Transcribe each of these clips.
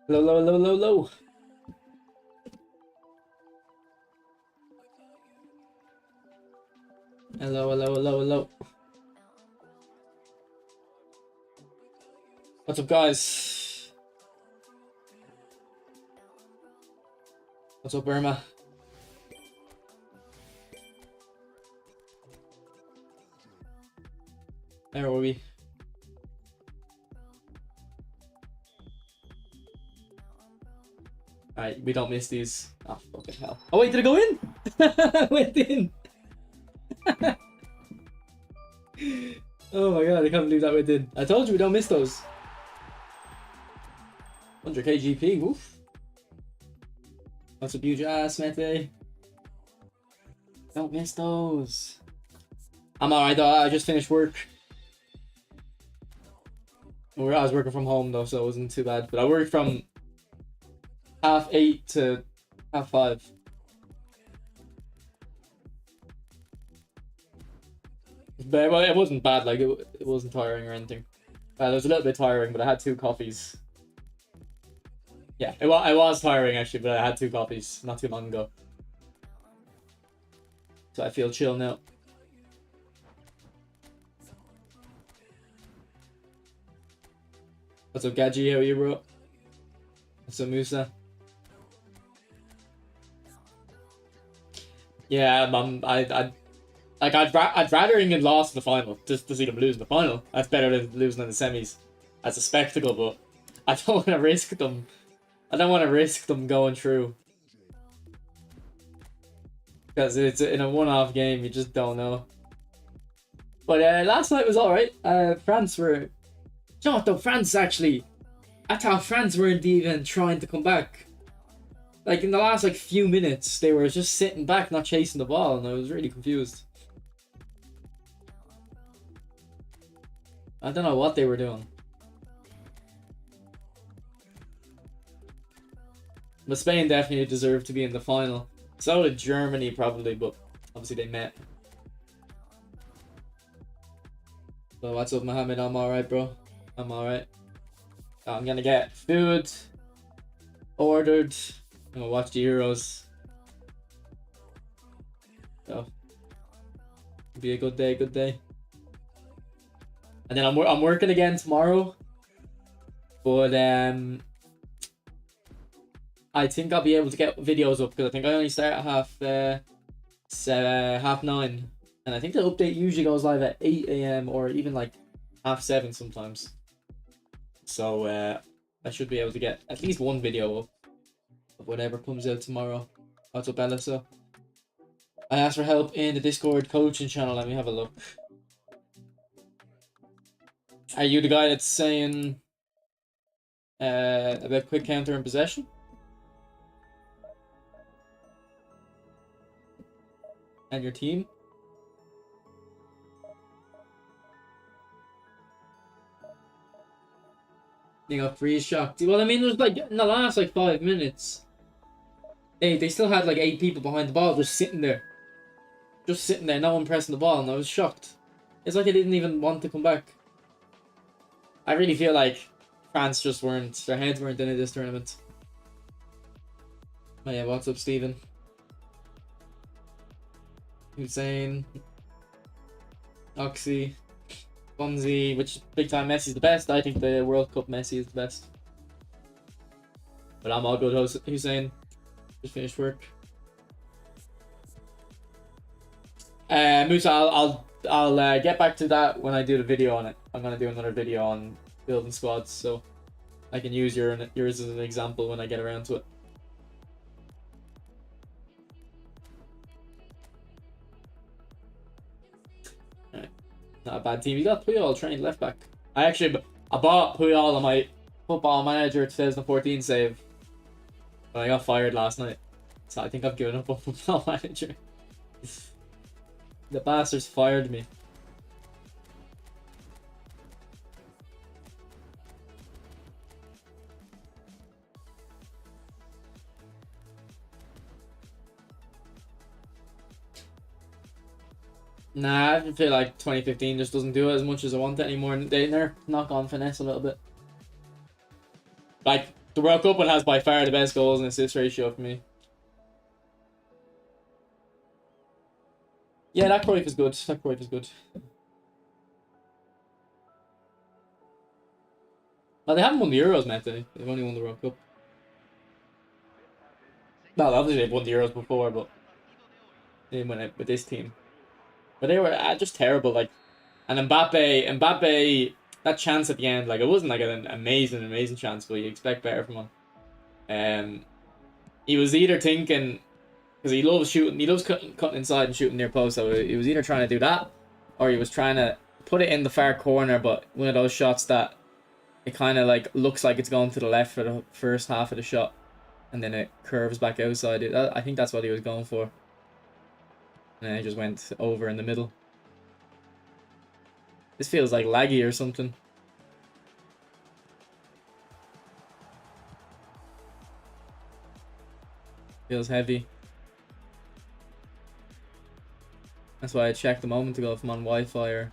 Low, low, low, low, low. Hello, hello, hello, hello. What's up, guys? What's up, Burma? There will be. Alright, we don't miss these. Oh, fucking hell. Oh, wait, did it go in? I went in. Oh my god, I can't believe that went in. I told you we don't miss those. 100k GP, woof. That's a huge ass, mate. Don't miss those. I'm alright though, I just finished work. I was working from home though, so it wasn't too bad. But I worked from 8:30 to 5:30. But well, it wasn't bad, like it wasn't tiring or anything. It was a little bit tiring, but I had 2 coffees. Yeah, it was tiring actually, but I had 2 coffees not too long ago. So I feel chill now. What's up, Gaji? How are you, bro? What's up, Musa? Yeah, I'd rather England lost in the final, just to see them lose in the final. That's better than losing in the semis as a spectacle, but I don't want to risk them. I don't want to risk them going through. Because it's in a one-off game, you just don't know. But last night was alright. France were... You know what though, France actually... I thought France weren't even trying to come back. Like in the last like few minutes, they were just sitting back, not chasing the ball, and I was really confused. I don't know what they were doing. But Spain definitely deserved to be in the final. So did Germany probably, but obviously they met. So what's up, Mohammed? I'm alright, bro. I'm alright. I'm gonna get food ordered. I'm gonna watch the Euros. So it'll be a good day, good day. And then I'm working again tomorrow. But I think I'll be able to get videos up because I think I only start at half 9, and I think the update usually goes live at 8 AM or even like 7:30 sometimes. So I should be able to get at least one video up of whatever comes out tomorrow. What's up, Ella? So I asked for help in the Discord coaching channel. Let me have a look. Are you the guy that's saying about quick counter and possession? And your team? They got freeze shocked. Well, I mean, there's like in the last like 5 minutes, they still had like 8 people behind the ball just sitting there, no one pressing the ball, and I was shocked. It's like they didn't even want to come back. I really feel like France just weren't, their heads weren't in this tournament. Oh yeah, what's up, Stephen? Hussein, Oxy, Bunzi, which big time Messi's the best. I think the World Cup Messi is the best. But I'm all good, Hussein. Just finished work. Musa, I'll get back to that when I do the video on it. I'm gonna do another video on building squads, so I can use yours as an example when I get around to it. Not a bad team. You got Puyol trained left back. I bought Puyol on my Football Manager 2014 save, but I got fired last night, so I think I've given up on Football Manager. The bastards fired me. Nah, I feel like 2015 just doesn't do it as much as I want it anymore. They're knock on finesse a little bit. Like, The World Cup one has by far the best goals and assist ratio for me. Yeah, that Cruyff is good. That Cruyff is good. Well, they haven't won the Euros, mate. They've only won the World Cup. Well, obviously they've won the Euros before, but they didn't win it with this team. But they were just terrible. Like, and Mbappe, that chance at the end, like it wasn't like an amazing chance, but you expect better from him. He was either thinking, because he loves shooting, he loves cutting inside and shooting near post. So he was either trying to do that, or he was trying to put it in the far corner. But one of those shots that it kind of like looks like it's going to the left for the first half of the shot, and then it curves back outside. I think that's what he was going for, and then it just went over in the middle. This feels like laggy or something. Feels heavy. That's why I checked a moment ago if I'm on Wi-Fi or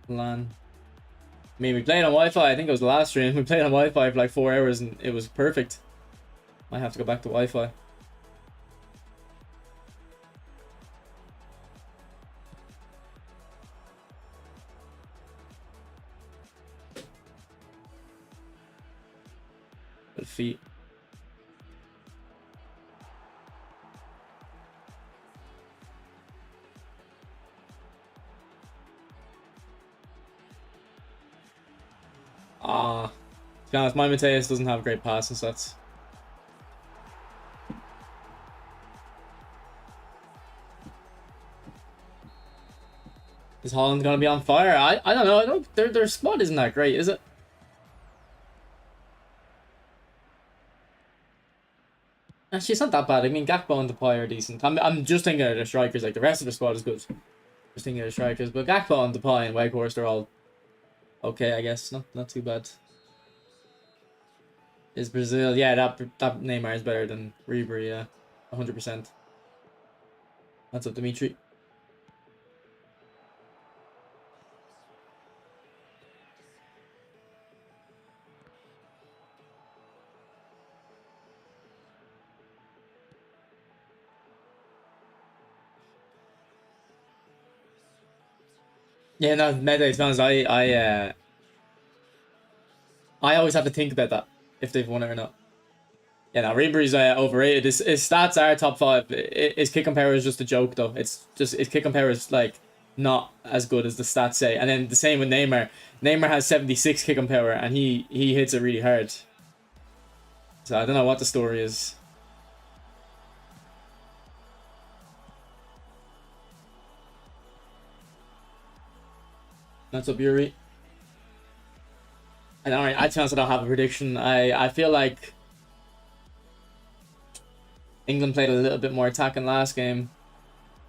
LAN. I mean, we played on Wi-Fi. I think it was the last stream. We played on Wi-Fi for like 4 hours and it was perfect. Might have to go back to Wi-Fi. Good feet. To be honest, my Mateus doesn't have great passing stats. Is Holland gonna be on fire? I don't know. Their squad isn't that great, is it? Actually, it's not that bad. I mean, Gakpo and Depay are decent. I'm just thinking of the strikers. Like the rest of the squad is good. Just thinking of the strikers, but Gakpo and Depay and Weghorst are all okay, I guess. Not too bad. Is Brazil? Yeah, that Neymar is better than Ribery. Yeah, 100%. That's up, Dimitri. Yeah, no, Mede, to be honest, I always have to think about that if they've won it or not. Yeah, no, Ribery's overrated. His stats are top 5. His kicking power is just a joke, though. It's just his kicking power is like not as good as the stats say. And then the same with Neymar. Neymar has 76 kicking power, and he hits it really hard. So I don't know what the story is. That's up, Yuri. And alright, I chance I don't have a prediction. I feel like England played a little bit more attacking last game,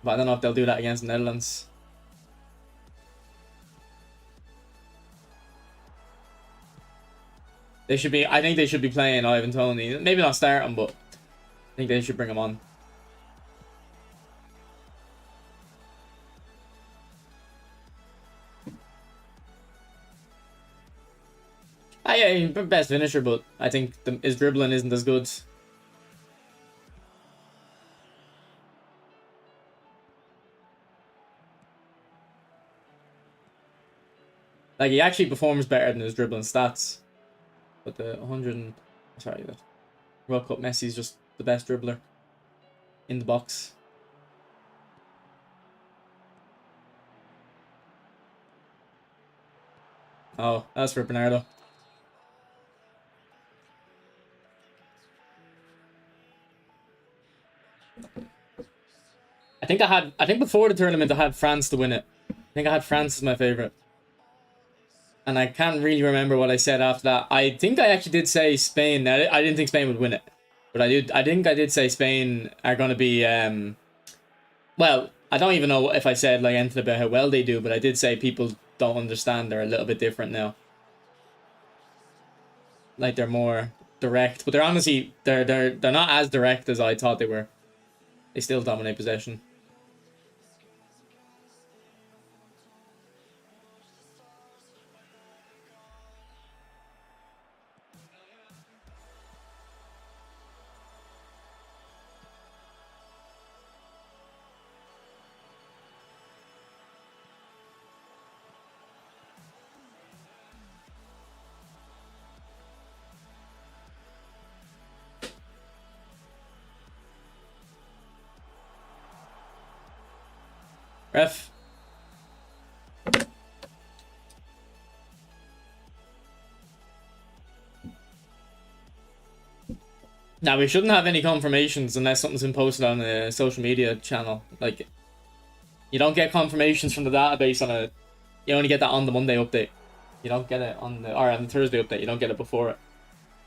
but I don't know if they'll do that against the Netherlands. They should be. I think they should be playing Ivan Toney. Maybe not start him, but I think they should bring him on. Yeah, he's the best finisher, but I think his dribbling isn't as good. Like, he actually performs better than his dribbling stats. But the 100... Sorry, the World Cup Messi's just the best dribbler in the box. Oh, that's for Bernardo. I think before the tournament I had France to win it. I think I had France as my favourite. And I can't really remember what I said after that. I think I actually did say Spain. I didn't think Spain would win it. But I think I did say Spain are going to be... well, I don't even know if I said like anything about how well they do, but I did say people don't understand. They're a little bit different now. Like, they're more direct. But they're honestly... They're not as direct as I thought they were. They still dominate possession. Ref. Now, we shouldn't have any confirmations unless something's been posted on a social media channel. Like, you don't get confirmations from the database on a... You only get that on the Monday update. You don't get it on the... Or on the Thursday update. You don't get it before it.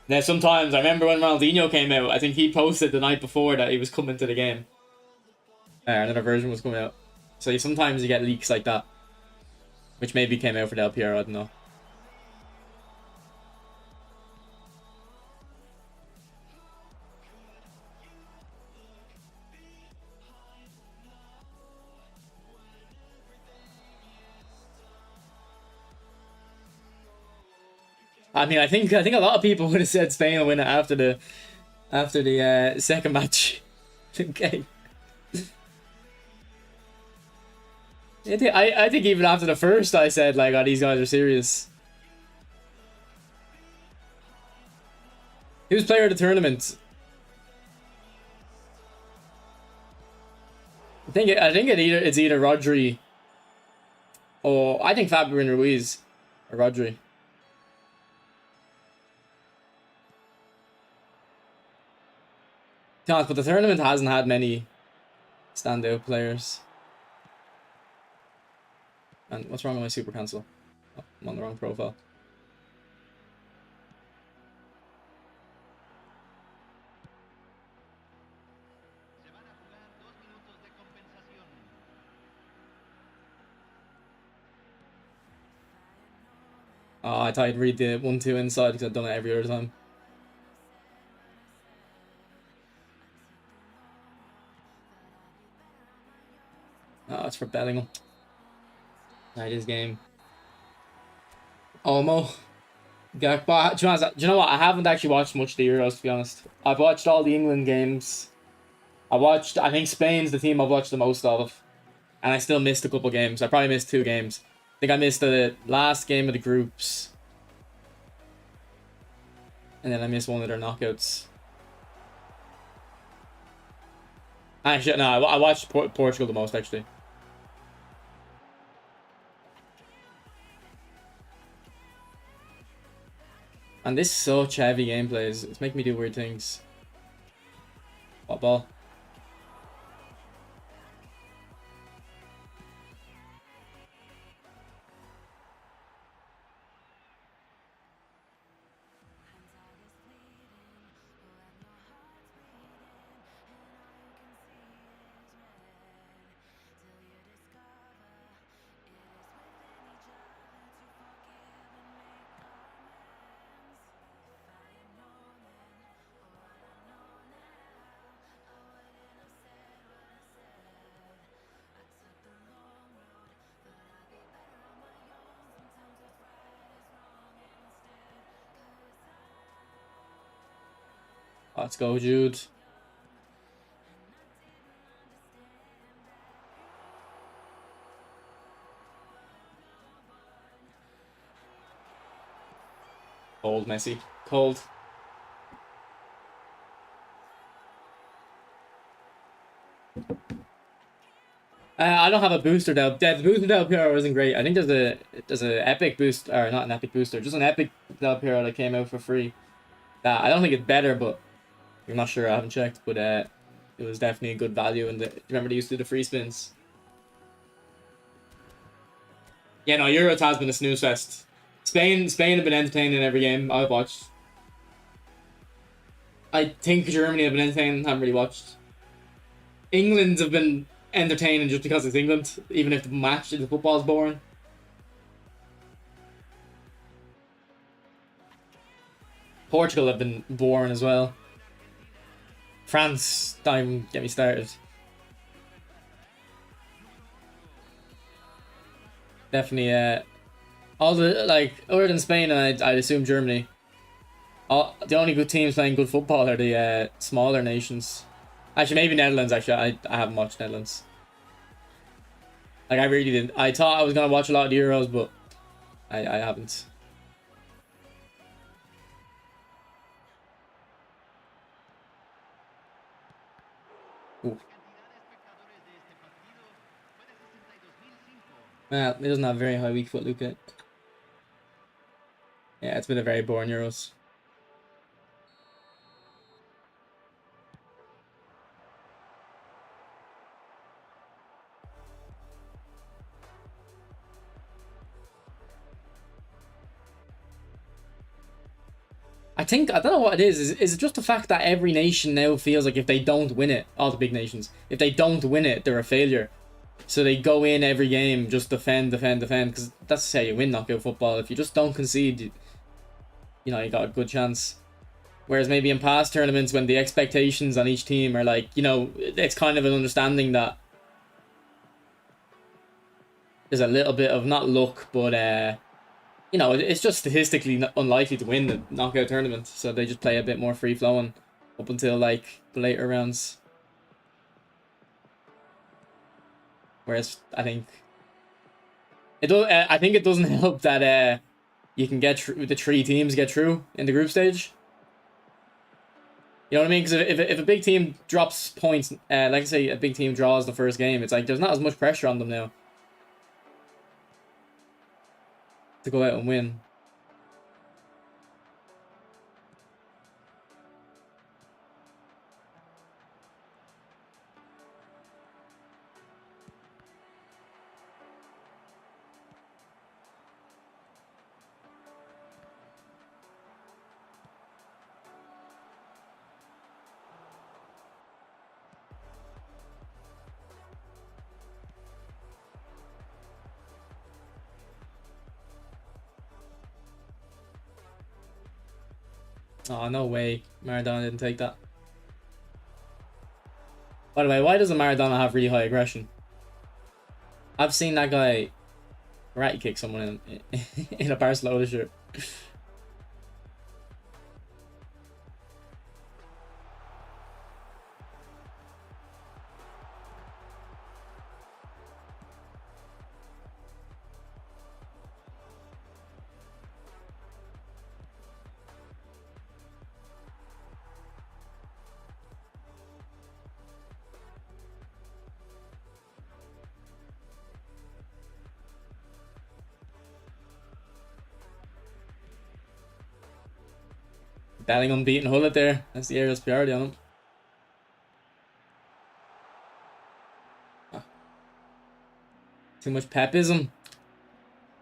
Now, sometimes, I remember when Ronaldinho came out, I think he posted the night before that he was coming to the game. Another version was coming out. So sometimes you get leaks like that. Which maybe came out for the LPR, I don't know. I mean, I think a lot of people would have said Spain will win it after the second match. Okay. I think even after the first, I said like, "Oh, these guys are serious." Who's player of the tournament? I think it's either Rodri or I think Fabian Ruiz or Rodri. But the tournament hasn't had many standout players. And what's wrong with my super cancel? Oh, I'm on the wrong profile. Oh, I thought I'd read the 1-2 inside because I've done it every other time. Oh, it's for Bellingham. Night his game. Almo. Yeah, but do you know what? I haven't actually watched much of the Euros, to be honest. I've watched all the England games. I think Spain's the team I've watched the most of. And I still missed a couple games. I probably missed 2 games. I think I missed the last game of the groups. And then I missed one of their knockouts. Actually, no, I watched Portugal the most, actually. And this such heavy gameplay. It's making me do weird things. What ball? Let's go, Jude. Cold, Messi. Cold. I don't have a booster del. The booster del Piero isn't great. I think there's a epic boost, or not an epic booster, just an epic del Piero that came out for free. That I don't think it's better, but I'm not sure. I haven't checked, but it was definitely a good value. And remember they used to do the free spins. Yeah, no, Euros has been a snooze fest. Spain have been entertaining in every game I've watched. I think Germany have been entertaining. Haven't really watched. England have been entertaining just because it's England, even if the football's boring. Portugal have been boring as well. France, don't even get me started. Definitely, all the, like, other than Spain and I'd assume Germany, the only good teams playing good football are the smaller nations. Actually, maybe Netherlands, actually. I haven't watched Netherlands. Like, I really didn't. I thought I was going to watch a lot of the Euros, but I haven't. Ooh. Well, he doesn't have very high weak foot, Luca. Yeah, it's been a very boring Euros. I think, I don't know what it is. Is it just the fact that every nation now feels like if they don't win it, all the big nations, if they don't win it, they're a failure. So they go in every game, just defend, because that's how you win knockout football. If you just don't concede, you know, you got a good chance. Whereas maybe in past tournaments, when the expectations on each team are like, you know, it's kind of an understanding that there's a little bit of, not luck, but you know, it's just statistically unlikely to win the knockout tournament, so they just play a bit more free flowing up until like the later rounds. Whereas I think it does. I think it doesn't help that you can get the 3 teams get through in the group stage. You know what I mean? Because if a big team drops points, like I say, a big team draws the first game, it's like there's not as much pressure on them now to go out and win. Oh, no way. Maradona didn't take that. By the way, why doesn't Maradona have really high aggression? I've seen that guy karate kick someone in a Barcelona shirt. Bellingham beating Hullet there. That's the area's priority on him. Too much pepism.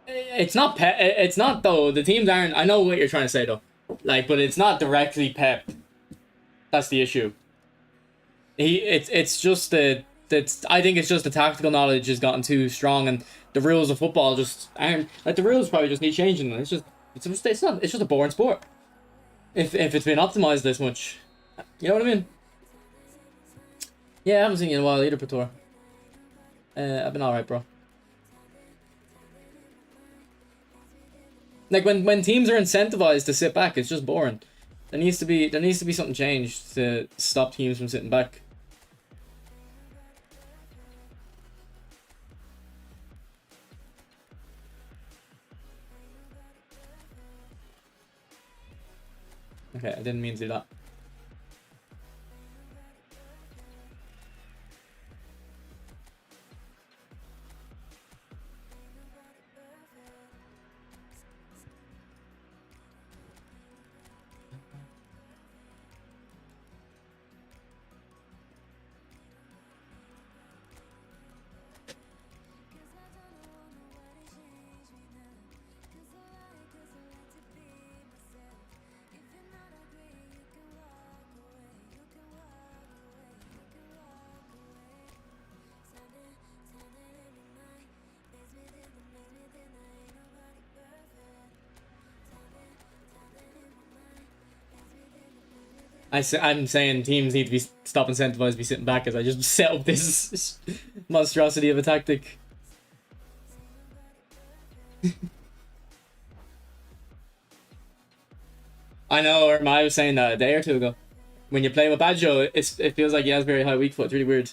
It's not pep. It's not though. The teams aren't. I know what you're trying to say though. Like, but it's not directly Pep. That's the issue. It's just the that's. I think it's just the tactical knowledge has gotten too strong, and the rules of football just aren't like the rules probably just need changing. It's just a boring sport. If it's been optimized this much, you know what I mean? Yeah, I haven't seen you in a while either, Pator. I've been alright, bro. Like when teams are incentivized to sit back, it's just boring. There needs to be something changed to stop teams from sitting back. Okay, I didn't mean to do that. I'm saying teams need to be stop incentivized to be sitting back as I just set up this monstrosity of a tactic. I know, or I was saying that a day or two ago. When you play with Baggio, it feels like he has very high weak foot. It's really weird.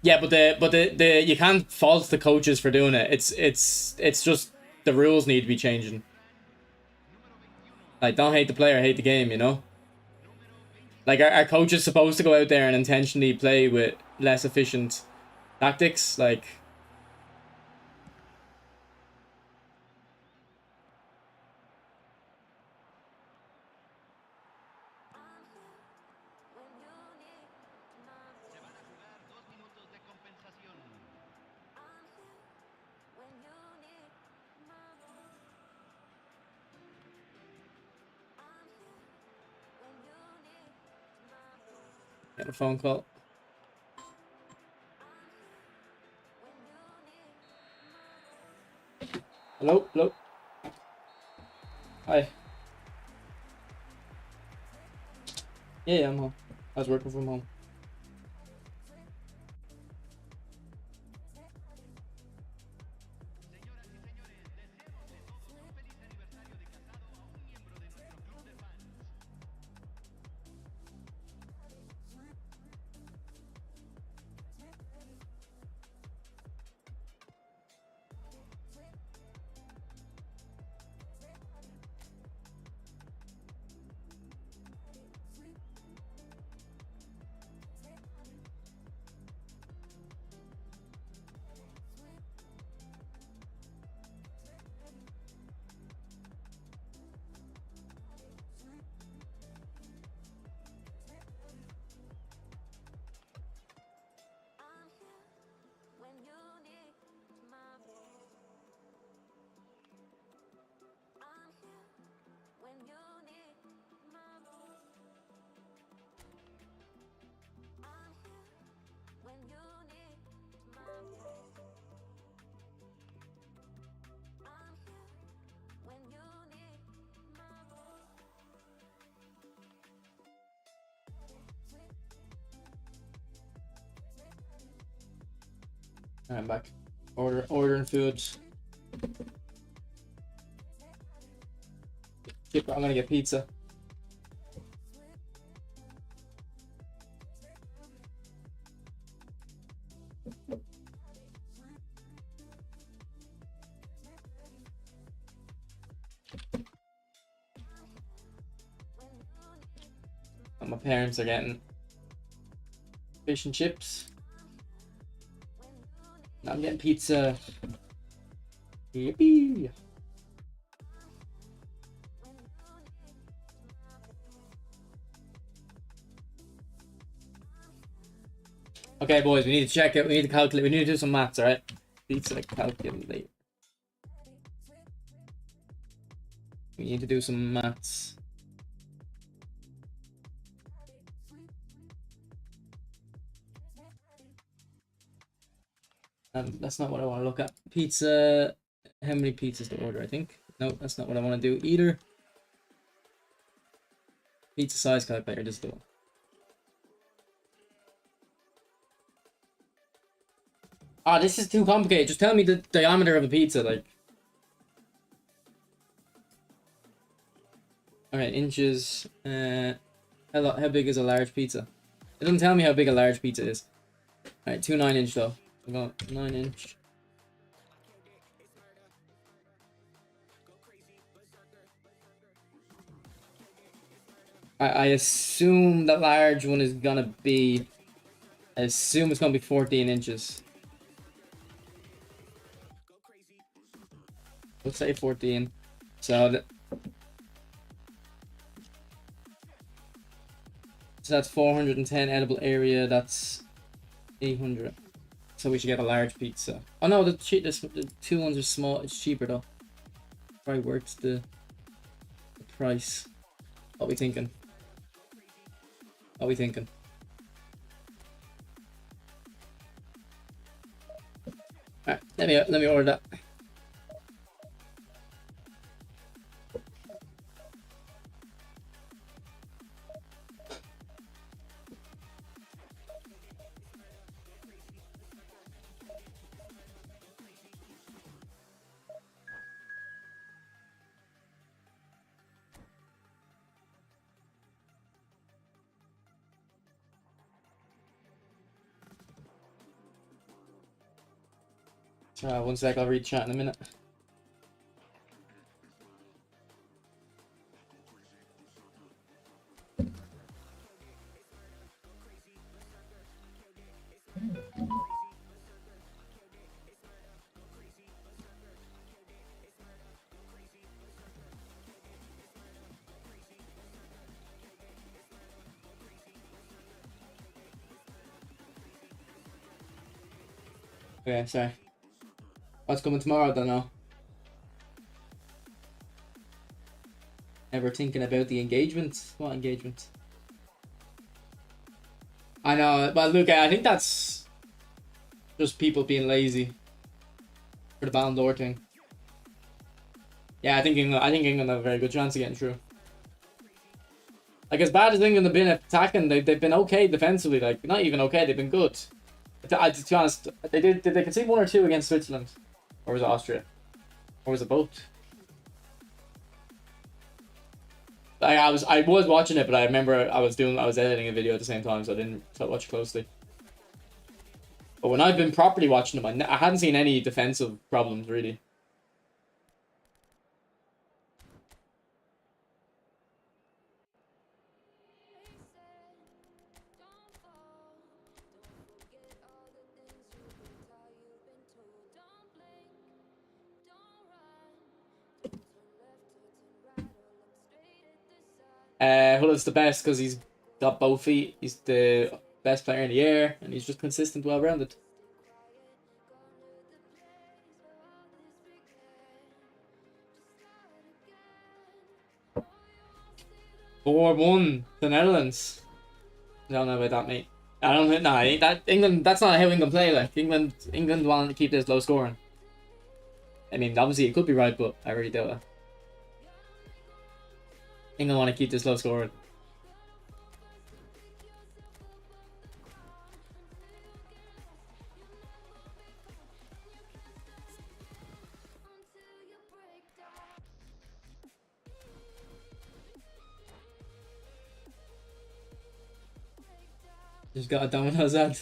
Yeah, but the you can't fault the coaches for doing it. It's just the rules need to be changing. Like, don't hate the player, hate the game, you know? Like, our coach is supposed to go out there and intentionally play with less efficient tactics. Like, get a phone call. Hello, hello. Hi. Yeah, I'm home. I was working from home. Alright, I'm back. Ordering food. I'm gonna get pizza. And my parents are getting fish and chips. And I'm getting pizza. Yippee! Okay, boys, we need to check it. We need to calculate. We need to do some maths, alright? Pizza calculate. We need to do some maths. That's not what I want to look at. Pizza. How many pizzas to order, I think? No, that's not what I want to do either. Pizza size calculator, this is the one. Ah, this is too complicated. Just tell me the diameter of a pizza, like. Alright, inches. How big is a large pizza? It doesn't tell me how big a large pizza is. Alright, 2 9-inch though. I got 9-inch. I assume the large one is gonna be. I assume it's gonna be 14 inches. Let's say 14. So that's 410 edible area. That's 800. So we should get a large pizza. Oh no, the two ones are small. It's cheaper though. Probably works the price. What we thinking? What we thinking? Alright, let me order that. One sec, I'll read chat in a minute. Okay, sorry. What's coming tomorrow? I don't know. Ever thinking about the engagement? What engagement? I know, but look, I think that's just people being lazy for the Ballon d'Or thing. Yeah, I think England have a very good chance of getting through. Like, as bad as England have been at attacking, they've been okay defensively. Like, not even okay, they've been good. To be honest, did they concede 1 or 2 against Switzerland? Or was it Austria? Or was it both? I was watching it, but I remember I was editing a video at the same time, so I didn't watch closely. But when I've been properly watching them, I hadn't seen any defensive problems really. Hullet's the best because he's got both feet. He's the best player in the air, and he's just consistent, well-rounded. Four one, the Netherlands. I don't know about that, mate. I don't think. Nah, that England. That's not how England play. Like England wanted to keep this low scoring. I mean, obviously it could be right, but I really doubt it. England want to keep this low scoring. Just got a Domino's ad.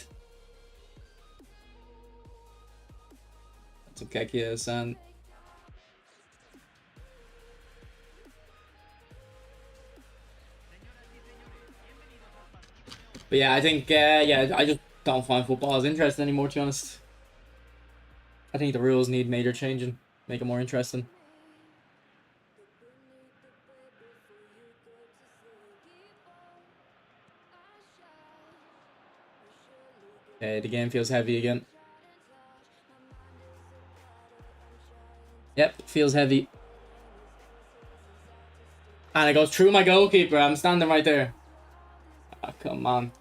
That's okay, yeah, son. But yeah, I think yeah, I just don't find football as interesting anymore, to be honest. I think the rules need major changing, make it more interesting. Okay, the game feels heavy again. Yep, feels heavy. And it goes through my goalkeeper. I'm standing right there. Oh, come on.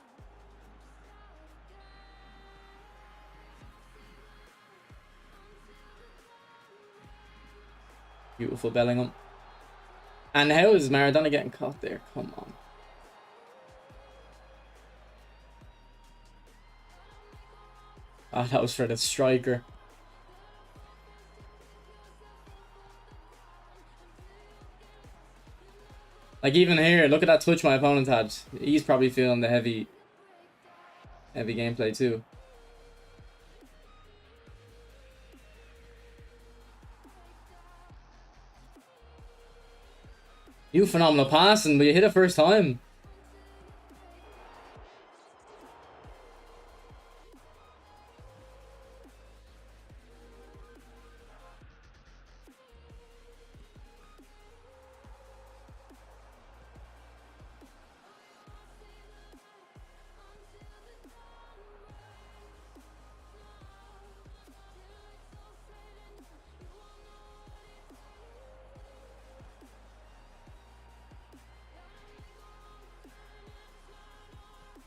Beautiful Bellingham. And how is Maradona getting caught there? Come on. Oh, that was for the striker. Like, even here, look at that touch my opponent had. He's probably feeling the heavy gameplay too. You phenomenal passing, but you hit it first time.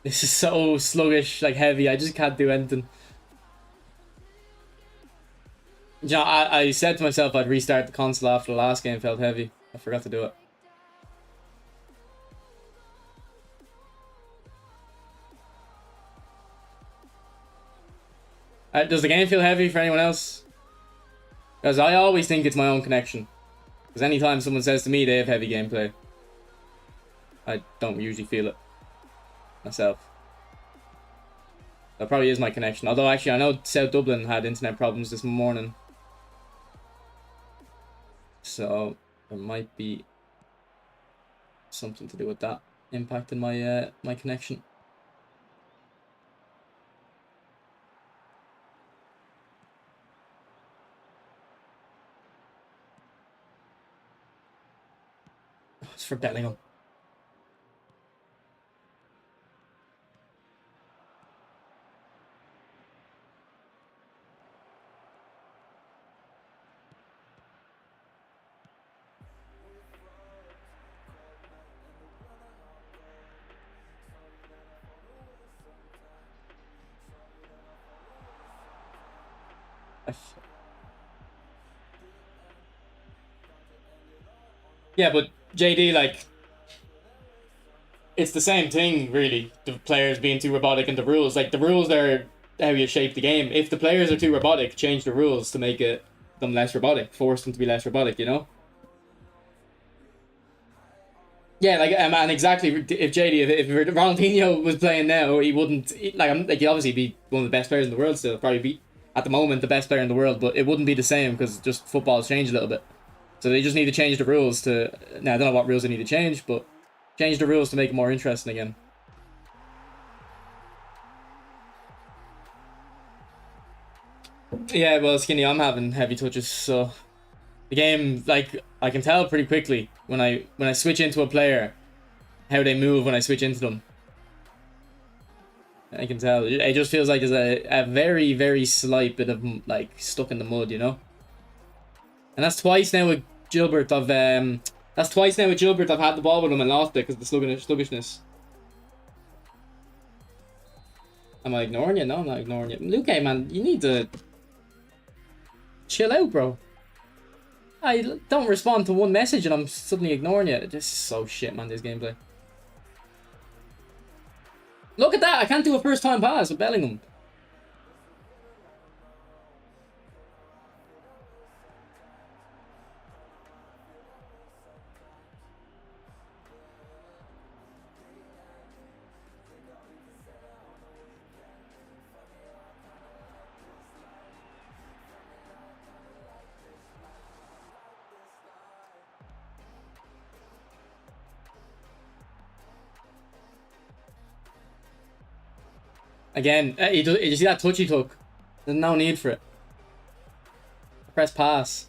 This is so sluggish, like heavy. I just can't do anything. You know, I said to myself I'd restart the console after the last game felt heavy. I forgot to do it. Does the game feel heavy for anyone else? Because I always think it's my own connection. Because anytime someone says to me they have heavy gameplay, I don't usually feel it myself. That probably is my connection. Although actually I know South Dublin had internet problems this morning. So there might be something to do with that impacting my my connection. it's for Bellingham. Yeah, but JD, like, it's the same thing, really. The players being too robotic and the rules. Like, the rules are how you shape the game. If the players are too robotic, change the rules to make them less robotic. Force them to be less robotic, you know? Yeah, like, and exactly, if JD, if Ronaldinho was playing now, he wouldn't, like, he'd obviously be one of the best players in the world still. Probably be, at the moment, the best player in the world, but it wouldn't be the same because just football's changed a little bit. So they just need to change the rules to... Now, I don't know what rules they need to change, but change the rules to make it more interesting again. Yeah, well, Skinny, I'm having heavy touches, so... The game, like, I can tell pretty quickly when I switch into a player how they move when I switch into them. I can tell. It just feels like there's a very, very slight bit of, like, stuck in the mud, you know? And that's twice now with Gilbert I've had the ball with him and lost it because of the sluggishness. Am I ignoring you? No, I'm not ignoring you. Luke, man, you need to chill out, bro. I don't respond to one message and I'm suddenly ignoring you. This is so shit, man, this gameplay. Look at that! I can't do a first time pass with Bellingham. Again, you see that touch he took? There's no need for it. Press pass.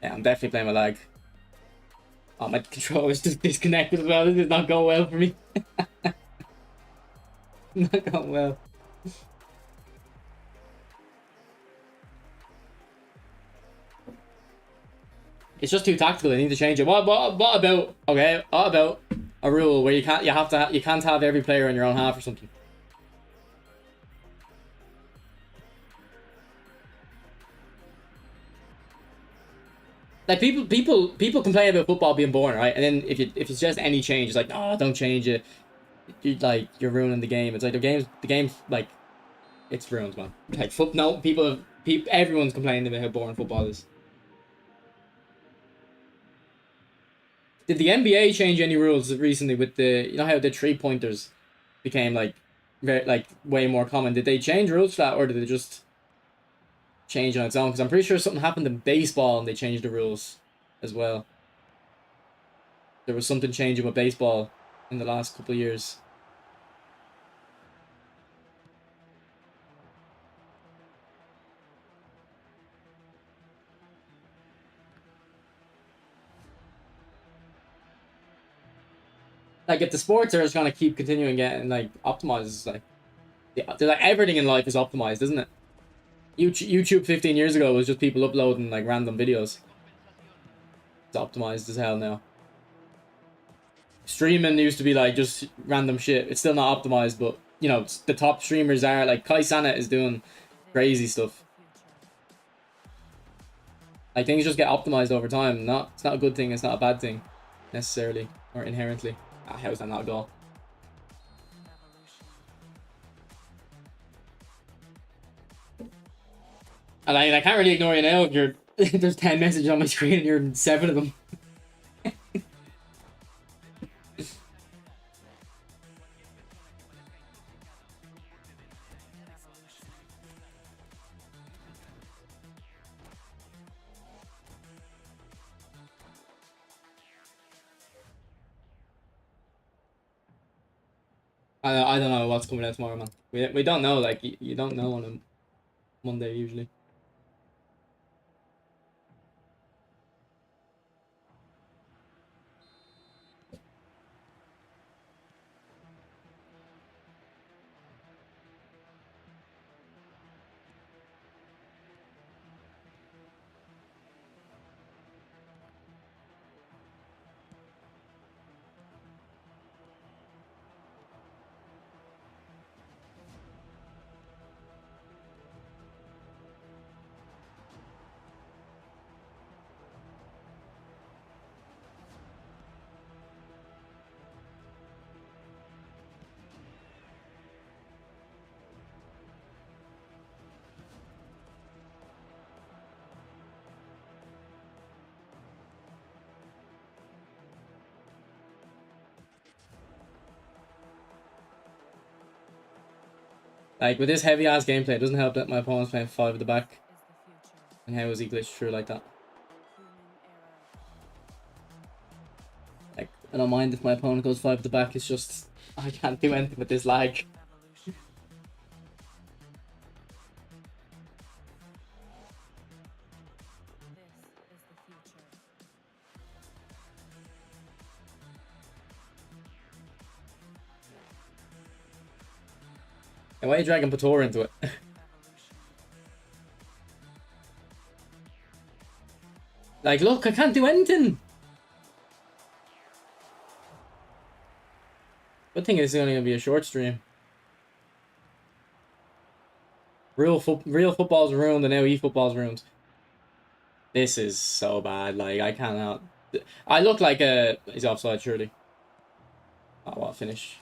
Yeah, I'm definitely playing my lag. Oh, my controller is just disconnected as well. This is not going well for me. Not going well. It's just too tactical. I need to change it. What about a rule where you can't have every player in your own half or something? Like people complain about football being boring, right? And then if it's just any change, it's like, no, don't change it. You're ruining the game. It's like the game's like, it's ruined, man. Like everyone's complaining about how boring football is. Did the NBA change any rules recently with you know how the 3-pointers became like way more common? Did they change rules for that, or did they just change on its own? Because I'm pretty sure something happened in baseball and they changed the rules as well. There was something changing with baseball in the last couple of years. Like, if the sports are just gonna keep continuing getting like optimized, like everything in life is optimized, isn't it? YouTube 15 years ago was just people uploading like random videos. It's optimized as hell now. Streaming used to be like just random shit. It's still not optimized, but you know, the top streamers are like Kai Cenat is doing crazy stuff. Like, things just get optimized over time. It's not a good thing. It's not a bad thing necessarily or inherently. Ah, how's that not a goal? And I can't really ignore you now if you're there's 10 messages on my screen and you're in 7 of them. I don't know what's coming out tomorrow, man. We don't know. Like, you don't know on a Monday usually. Like, with this heavy-ass gameplay, it doesn't help that my opponent's playing 5 at the back. And how is he glitched through like that? Like, I don't mind if my opponent goes 5 at the back, it's just... I can't do anything with this lag. And why are you dragging Pator into it? Like, look, I can't do anything! Good thing it's only gonna be a short stream. Real football's ruined and now eFootball's ruined. This is so bad, like, I cannot... I look like a... He's offside, surely. Oh, what a finish.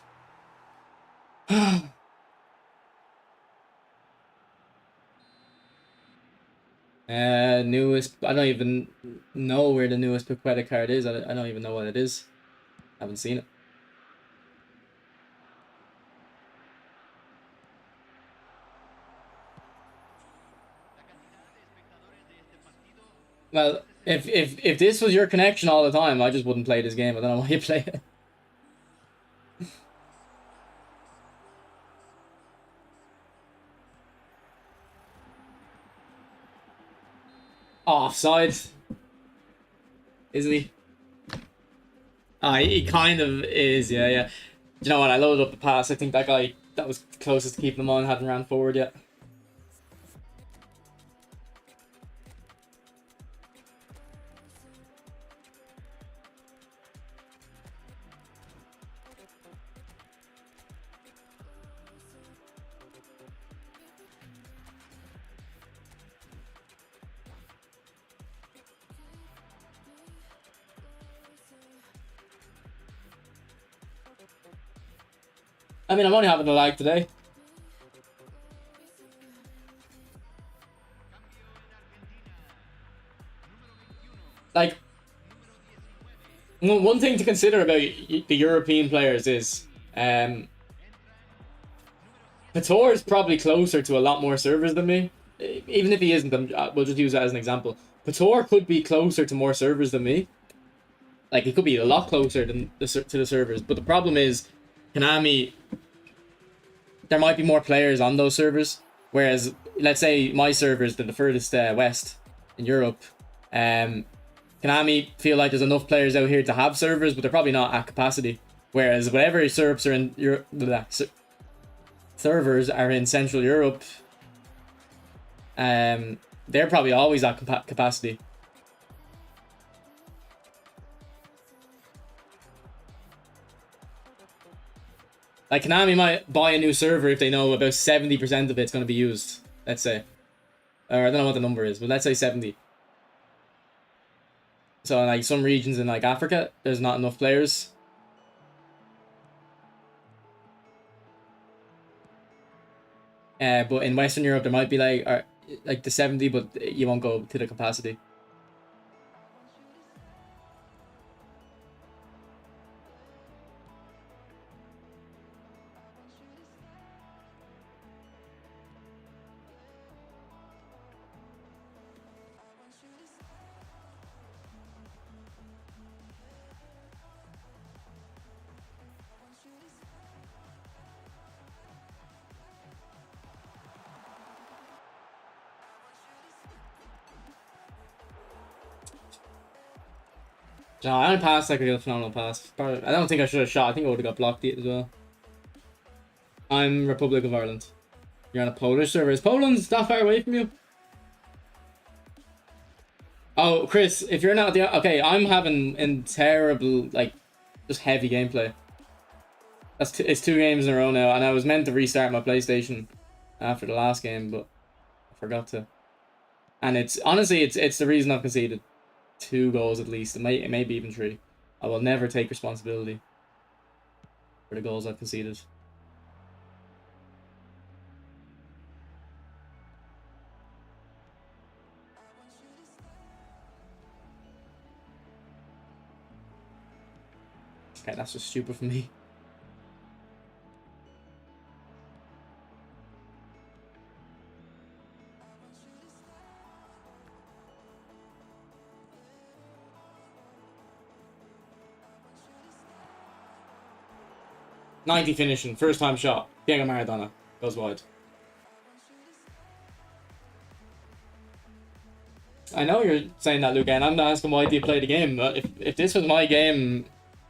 Newest... I don't even know where the newest credit card is. I don't even know what it is. I haven't seen it. Well, if this was your connection all the time, I just wouldn't play this game. I don't know why you play it. Offside. Isn't he? Ah, he kind of is, yeah, yeah. Do you know what? I loaded up the pass. I think that guy that was closest to keeping him on hadn't ran forward yet. I mean, I'm only having a lag today. Like, one thing to consider about the European players is, Pator is probably closer to a lot more servers than me. Even if he isn't, we'll just use that as an example. Pator could be closer to more servers than me. Like, he could be a lot closer than to the servers. But the problem is, Konami, there might be more players on those servers. Whereas, let's say my servers, they're the furthest west in Europe. Konami feel like there's enough players out here to have servers, but they're probably not at capacity. Whereas whatever servers are in Europe, servers are in Central Europe, they're probably always at capacity. Like, Konami might buy a new server if they know about 70% of it's going to be used, let's say. Or I don't know what the number is, but let's say 70. So, in, like, some regions in, like, Africa, there's not enough players. But in Western Europe, there might be, like the 70, but you won't go to the capacity. No, I don't pass like a phenomenal pass. I don't think I should have shot. I think I would have got blocked as well. I'm Republic of Ireland. You're on a Polish server. Is Poland that far away from you? Oh, Chris, if you're not the... Okay, I'm having in terrible, like, just heavy gameplay. It's 2 games in a row now, and I was meant to restart my PlayStation after the last game, but I forgot to. And it's... Honestly, it's the reason I've conceded 2 goals at least. It may be even 3. I will never take responsibility for the goals I've conceded. Okay, that's just stupid for me. 90 finishing, first time shot. Diego Maradona goes wide. I know you're saying that, Luke, and I'm not asking why do you play the game. But if this was my game,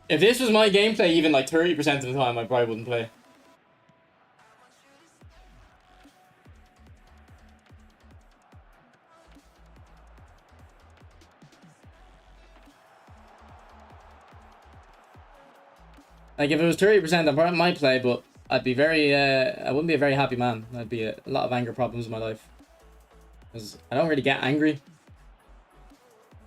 if this was my gameplay, even like 30% of the time, I probably wouldn't play. Like, if it was 30%, I probably might play, but I'd be very, I wouldn't be a very happy man. I'd be a lot of anger problems in my life. Because I don't really get angry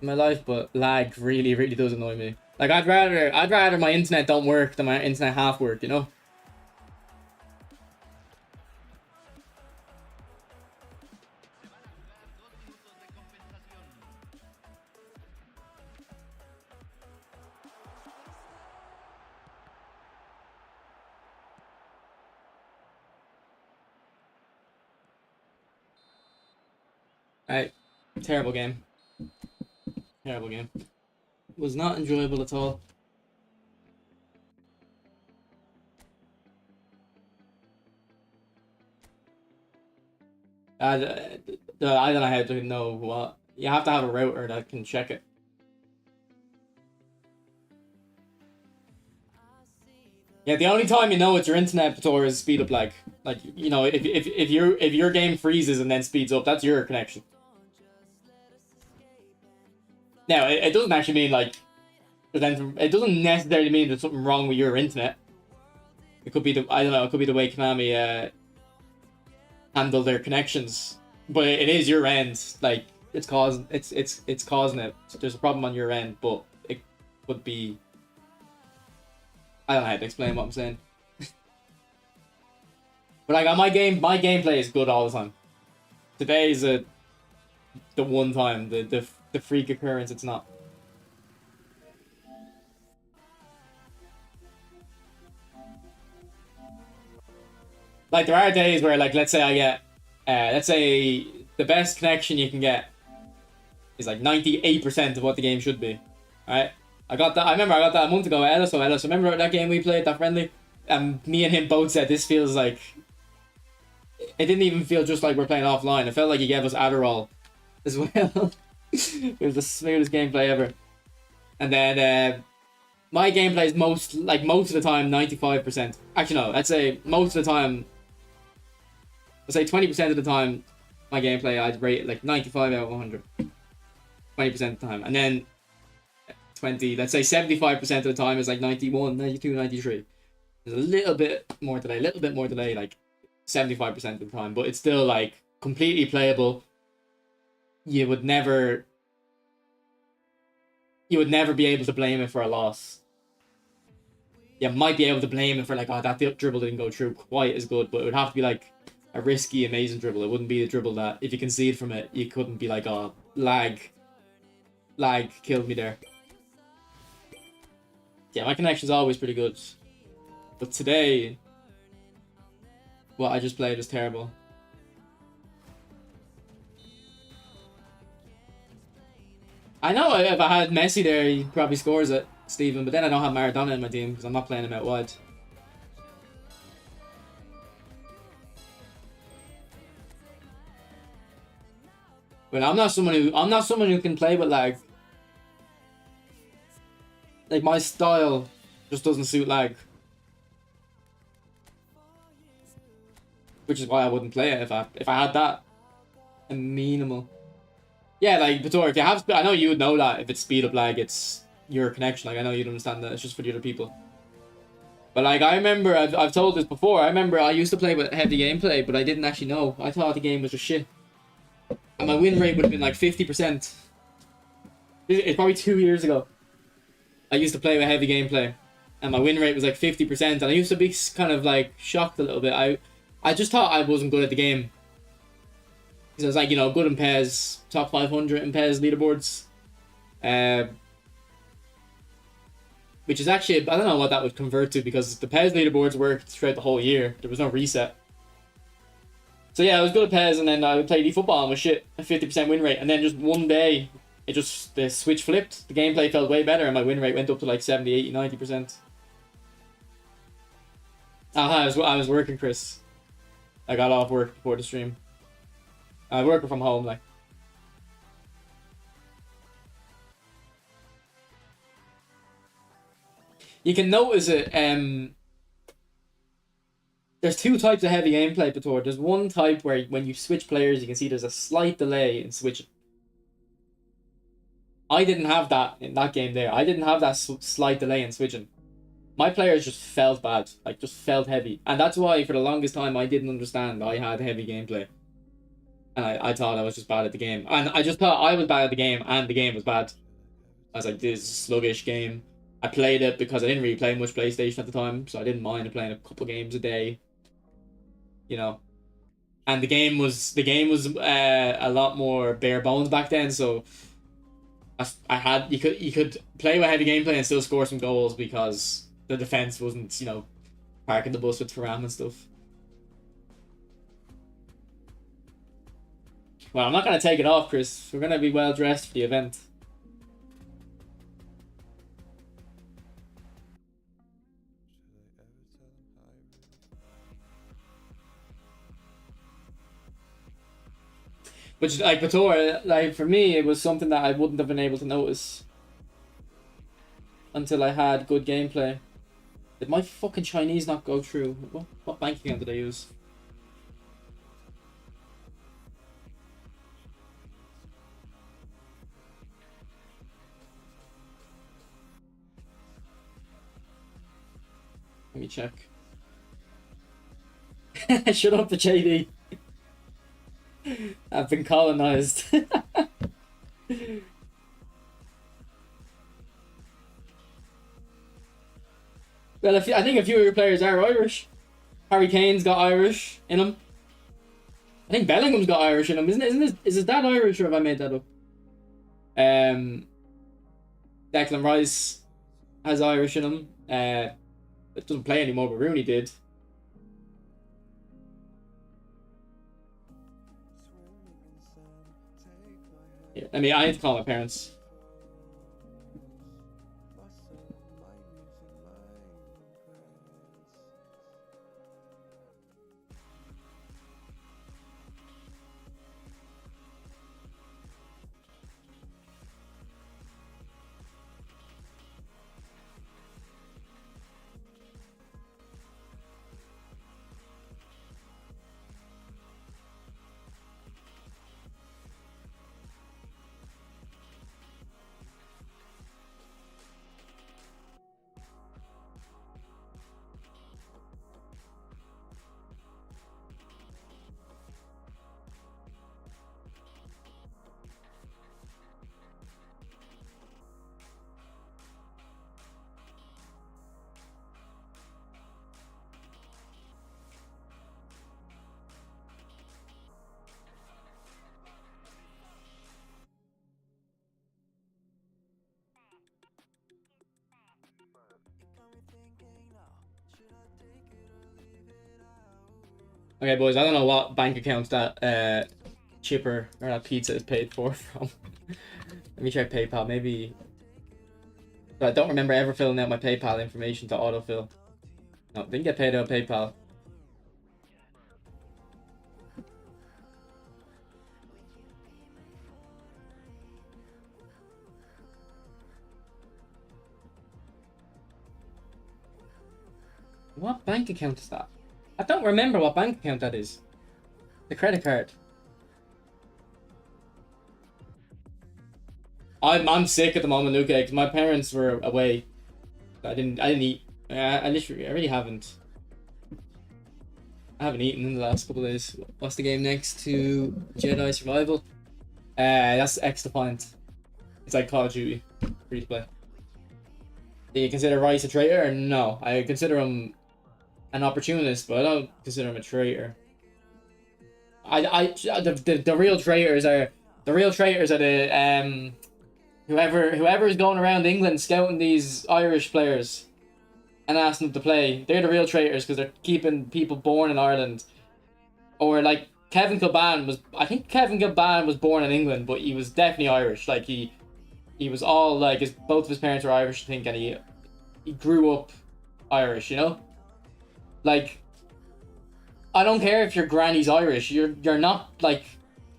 in my life, but lag really, really does annoy me. Like, I'd rather my internet don't work than my internet half work, you know? Alright, terrible game. Terrible game. Was not enjoyable at all. I don't know how to know what. You have to have a router that can check it. Yeah, the only time you know it's your internet Pator is speed up lag. Like, you know, if your game freezes and then speeds up, that's your connection. Now, it doesn't actually mean like it doesn't necessarily mean there's something wrong with your internet. It could be I don't know, it could be the way Konami handle their connections. But it is your end, like it's causing it. So there's a problem on your end, but it would be I don't know how to explain what I'm saying. But like on my gameplay is good all the time. Today is the one time, the freak occurrence it's not. Like there are days where like let's say I get let's say the best connection you can get is like 98% of what the game should be. Alright? I remember I got that a month ago at Ellis. Remember that game we played, that friendly? And me and him both said this feels like it didn't even feel just like we're playing offline. It felt like he gave us Adderall as well. It was the smoothest gameplay ever. And then my gameplay is most of the time 95%. Actually no, let's say most of the time, let's say 20% of the time my gameplay I'd rate it like 95 out of 100. 20% of the time. And then 20, let's say 75% of the time is like 91, 92, 93. There's a little bit more delay, like 75% of the time, but it's still like completely playable. You would never be able to blame it for a loss. You might be able to blame it for like, oh, that dribble didn't go through quite as good, but it would have to be like a risky, amazing dribble. It wouldn't be a dribble that if you concede from it, you couldn't be like, oh, lag killed me there. Yeah, my connection's always pretty good. But today, what I just played was terrible. I know if I had Messi there, he probably scores it, Steven, but then I don't have Maradona in my team because I'm not playing him out wide. But I'm not someone who can play with lag. Like my style just doesn't suit lag. Which is why I wouldn't play it if I had that. Minimal. Yeah, like Pator, if you have, I know you would know that if it's speed up lag, it's your connection. Like I know you'd understand that. It's just for the other people. But like I remember, I've told this before. I remember I used to play with heavy gameplay, but I didn't actually know. I thought the game was just shit, and my win rate would have been like 50%. It's probably 2 years ago. I used to play with heavy gameplay, and my win rate was like 50%, and I used to be kind of like shocked a little bit. I just thought I wasn't good at the game. Because I was like, you know, good in PES, top 500 in PES leaderboards. Which is actually, I don't know what that would convert to because the PES leaderboards worked throughout the whole year. There was no reset. So yeah, I was good at PES and then I would play eFootball and was shit, a 50% win rate. And then just one day, the switch flipped. The gameplay felt way better and my win rate went up to like 70, 80, 90%. I was working, Chris. I got off work before the stream. I was working from home, like. You can notice it. There's two types of heavy gameplay, Pator. There's one type where when you switch players, you can see there's a slight delay in switching. I didn't have that in that game there. I didn't have that slight delay in switching. My players just felt bad, like just felt heavy. And that's why for the longest time I didn't understand I had heavy gameplay. And I thought I was just bad at the game. And I just thought I was bad at the game and the game was bad. I was like, this is a sluggish game. I played it because I didn't really play much PlayStation at the time, so I didn't mind playing a couple games a day. You know. And the game was a lot more bare bones back then, so you could play with heavy gameplay and still score some goals because the defense wasn't, you know, parking the bus with Thuram and stuff. Well, I'm not gonna take it off, Chris. We're gonna be well dressed for the event. Which, like, Pator, like, for me, it was something that I wouldn't have been able to notice until I had good gameplay. Did my fucking Chinese not go through? What bank account did I use? Let me check. Shut up, JD. I've been colonized. Well, I think a few of your players are Irish. Harry Kane's got Irish in him. I think Bellingham's got Irish in him, is it that Irish, or have I made that up? Declan Rice has Irish in him. It doesn't play anymore, but Rooney did. Yeah, I mean, I need to call my parents. Okay, boys, I don't know what bank account that chipper or that pizza is paid for from. Let me check PayPal. Maybe. But I don't remember ever filling out my PayPal information to autofill. No, didn't get paid out PayPal. What bank account is that? I don't remember what bank account that is. The credit card. I'm sick at the moment, Luke, because my parents were away. I didn't eat. I really haven't. I haven't eaten in the last couple of days. What's the game next to Jedi Survival? That's X Defiant. It's like Call of Duty, free to play. Do you consider Rice a traitor? No, I consider him an opportunist, but I don't consider him a traitor. The real traitors are the whoever is going around England scouting these Irish players and asking them to play. They're the real traitors because they're keeping people born in Ireland. Or like Kevin Kilbane I think Kevin Kilbane was born in England, but he was definitely Irish. Like he was all like both of his parents were Irish, I think, and he grew up Irish, you know? Like, I don't care if your granny's Irish. You're not like.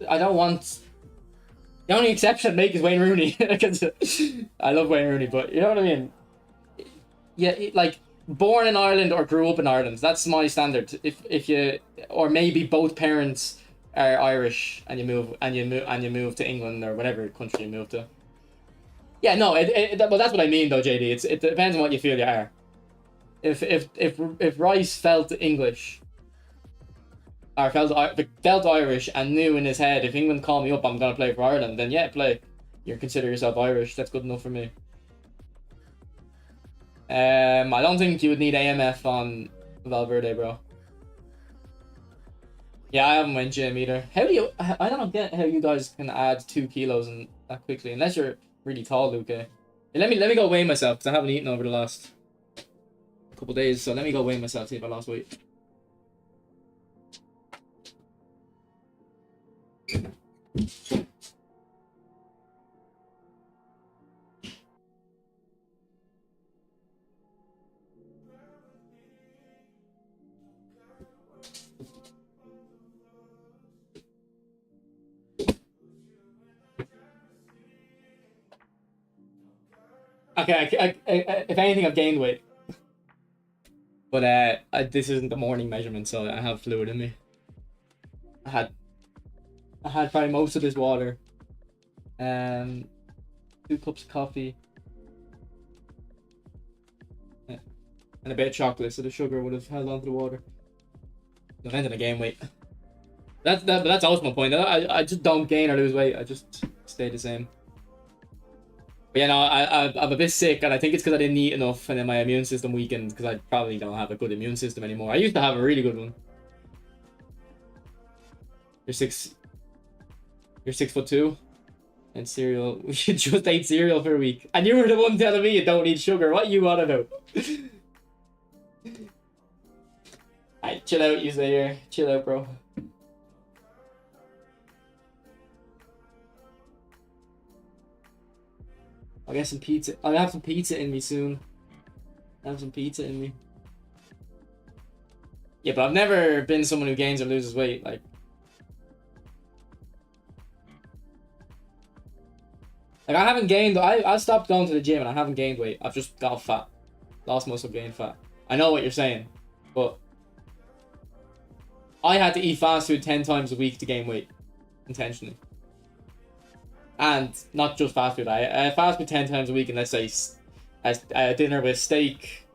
I don't want. The only exception I'd make is Wayne Rooney, because I love Wayne Rooney, but you know what I mean. Yeah, like born in Ireland or grew up in Ireland. That's my standard. If you, or maybe both parents are Irish and you move to England or whatever country you move to. Yeah, no, but that's what I mean though, JD. It depends on what you feel you are. If Rice felt English or felt Irish and knew in his head, if England call me up, I'm gonna play for Ireland, then yeah, play. You consider yourself Irish. That's good enough for me. I don't think you would need AMF on Valverde, bro. Yeah, I haven't went gym either. How do you? I don't get how you guys can add 2 kilos and that quickly, unless you're really tall, Luke. Let me go weigh myself, because I haven't eaten over the last couple days. So let me go weigh myself, see if I lost weight. Okay, if anything, I've gained weight. But this isn't the morning measurement, so I have fluid in me. I had probably most of this water. 2 cups of coffee. Yeah. And a bit of chocolate, so the sugar would have held onto the water. Depending on gain weight. That's also my point. I just don't gain or lose weight. I just stay the same. But yeah, no, I'm a bit sick, and I think it's because I didn't eat enough, and then my immune system weakened because I probably don't have a good immune system anymore. I used to have a really good one. You're 6'2", and cereal. We should just ate cereal for a week, and you were the one telling me you don't need sugar. What you want to know? Alright, chill out, you say here. Chill out, bro. I'll get some pizza. I'll have some pizza in me soon. I have some pizza in me. Yeah, but I've never been someone who gains or loses weight. Like, I haven't gained. I stopped going to the gym and I haven't gained weight. I've just got fat, lost muscle, gained fat. I know what you're saying, but I had to eat fast food 10 times a week to gain weight, intentionally. And not just fast food. I fast food 10 times a week, and let's say a dinner with steak,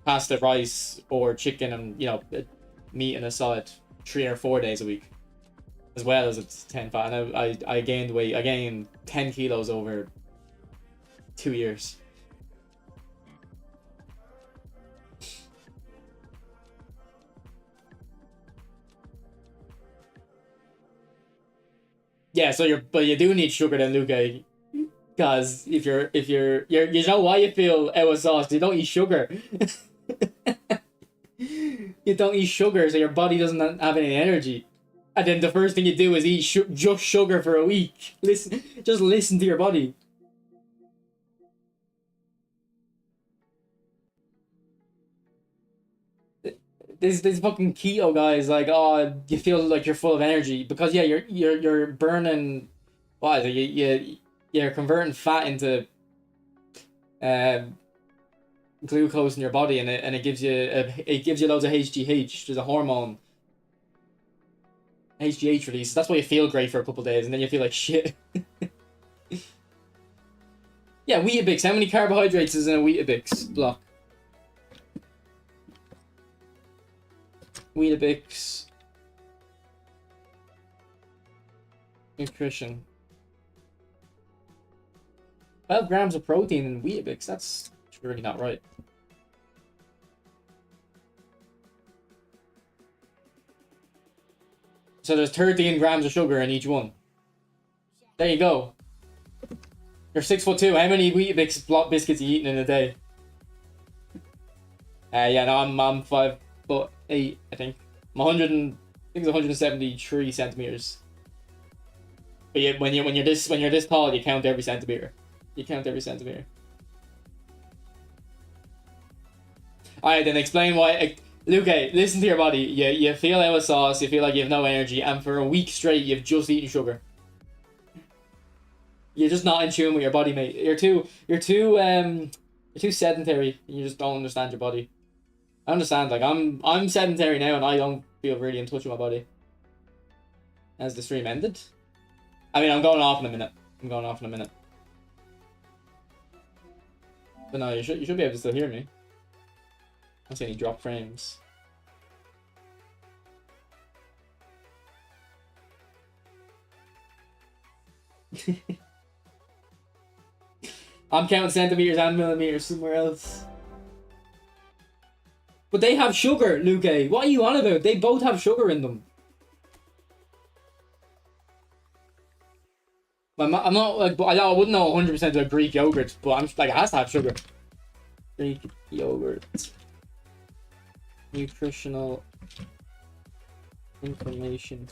pasta, rice, or chicken, and meat and a salad 3 or 4 days a week, as well as it's 10 fat. And I gained weight. I gained 10 kilos over 2 years. Yeah, but you do need sugar then, Luca, because if you're you know why you feel out of sauce? You don't eat sugar. You don't eat sugar, so your body doesn't have any energy, and then the first thing you do is eat just sugar for a week. Just listen to your body. This fucking keto guys, like, oh, you feel like you're full of energy because yeah, you're burning, what is it? You're converting fat into glucose in your body, and it gives you loads of HGH. There's a hormone, HGH release. That's why you feel great for a couple of days, and then you feel like shit. Yeah, Weetabix. How many carbohydrates is in a Weetabix block? Weetabix nutrition. 12 grams of protein in Weetabix. That's really not right. So there's 13 grams of sugar in each one. There you go. You're 6'2". How many Weetabix block biscuits are you eating in a day? Yeah, no, I'm 5'8", I think. I'm 173 centimeters. But yeah, when you're this tall, you count every centimeter. You count every centimeter. Alright, then explain why Luke, listen to your body. You feel out of sauce, you feel like you have no energy, and for a week straight you've just eaten sugar. You're just not in tune with your body, mate. You're too sedentary. You just don't understand your body. I understand, like I'm sedentary now and I don't feel really in touch with my body. Has the stream ended? I mean, I'm going off in a minute. But no, you should be able to still hear me. I don't see any drop frames. I'm counting centimeters and millimeters somewhere else. But they have sugar, Luke. What are you on about? They both have sugar in them. I'm not like, but I wouldn't know 100% of Greek yogurt, but I'm like, it has to have sugar. Greek yogurt. Nutritional information.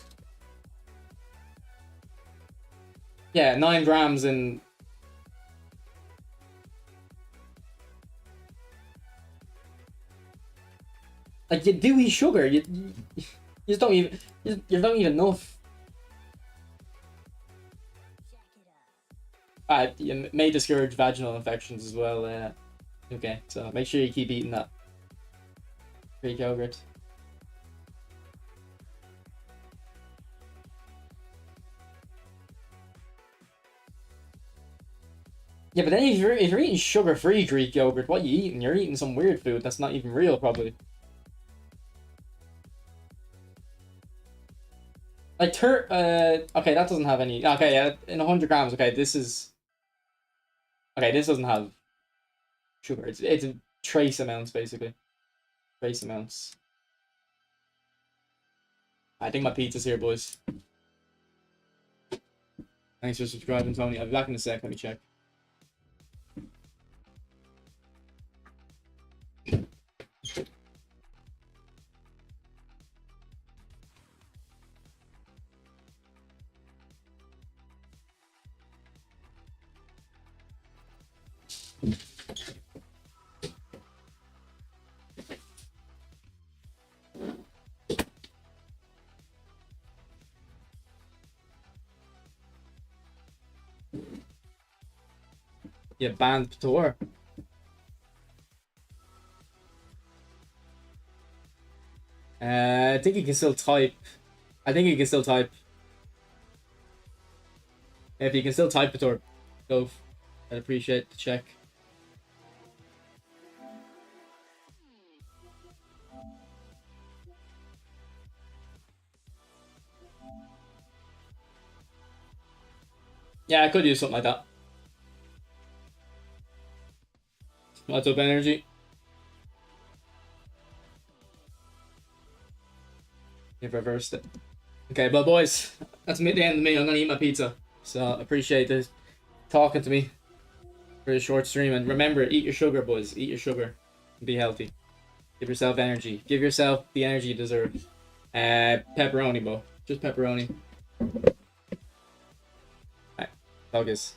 Yeah, 9 grams in. Like, you do eat sugar. You just don't even. You don't even know. You may discourage vaginal infections as well. Okay, so make sure you keep eating that Greek yogurt. Yeah, but then if you're eating sugar-free Greek yogurt, what are you eating? You're eating some weird food that's not even real, probably. Like okay, that doesn't have any. Okay, yeah, in 100 grams. Okay, this is. Okay, this doesn't have sugar. It's a trace amounts basically. Trace amounts. I think my pizza's here, boys. Thanks for subscribing, Tony. I'll be back in a sec. Let me check. Yeah, banned Ptor. I think you can still type. I think you can still type. If you can still type Ptor, go. I'd appreciate the check. Yeah, I could use something like that. What's up, energy? You've reversed it. Okay, but boys, that's the end of me. I'm gonna eat my pizza. So appreciate this talking to me for a short stream. And remember, eat your sugar, boys. Eat your sugar. Be healthy. Give yourself energy. Give yourself the energy you deserve. Pepperoni, bro. Just pepperoni. Alright, focus.